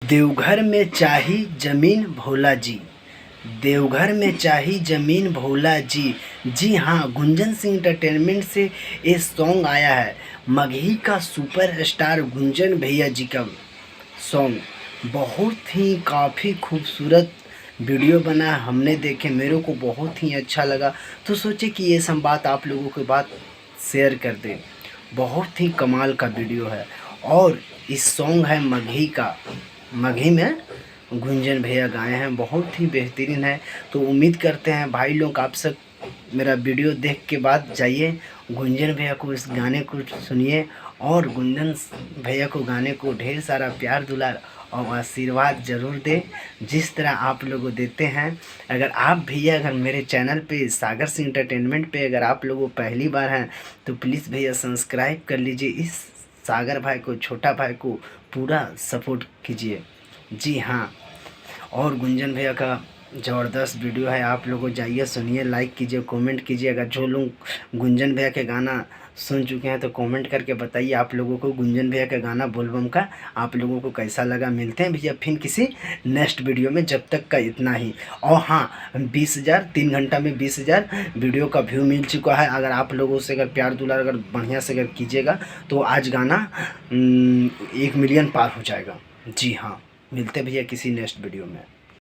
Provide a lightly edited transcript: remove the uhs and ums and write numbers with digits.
देवघर में चाही जमीन भोला जी। देवघर में चाही जमीन भोला जी। जी हाँ, गुंजन सिंह एंटरटेनमेंट से ये सॉन्ग आया है। मगही का सुपर स्टार गुंजन भैया जी का सॉन्ग बहुत ही काफ़ी खूबसूरत वीडियो बना, हमने देखे, मेरे को बहुत ही अच्छा लगा। तो सोचे कि ये सब बात आप लोगों के बात शेयर कर दें। बहुत ही कमाल का वीडियो है और इस सॉन्ग है मगही का। मगही में गुंजन भैया गाए हैं, बहुत ही बेहतरीन है। तो उम्मीद करते हैं भाई लोग आप सब मेरा वीडियो देख के बाद जाइए गुंजन भैया को इस गाने को सुनिए और गुंजन भैया को गाने को ढेर सारा प्यार दुलार और आशीर्वाद ज़रूर दें जिस तरह आप लोग देते हैं। अगर आप भैया अगर मेरे चैनल पे सागर सिंह एंटरटेनमेंट पे अगर आप लोगों पहली बार हैं तो प्लीज़ भैया सब्सक्राइब कर लीजिए। इस सागर भाई को, छोटा भाई को पूरा सपोर्ट कीजिए। जी हाँ, और गुंजन भैया का ज़बरदस्त वीडियो है, आप लोगों जाइए सुनिए, लाइक कीजिए, कमेंट कीजिए। अगर जो लोग गुंजन भैया के गाना सुन चुके हैं तो कमेंट करके बताइए आप लोगों को गुंजन भैया का गाना बोलबम का आप लोगों को कैसा लगा। मिलते हैं भैया फिर किसी नेक्स्ट वीडियो में, जब तक का इतना ही। और हाँ, 20,000 3 घंटा में 20,000 वीडियो का व्यू मिल चुका है। अगर आप लोगों से अगर प्यार दुलार अगर बढ़िया से अगर कीजिएगा तो आज गाना 1 मिलियन पार हो जाएगा। जी हाँ, मिलते भैया किसी नेक्स्ट वीडियो में।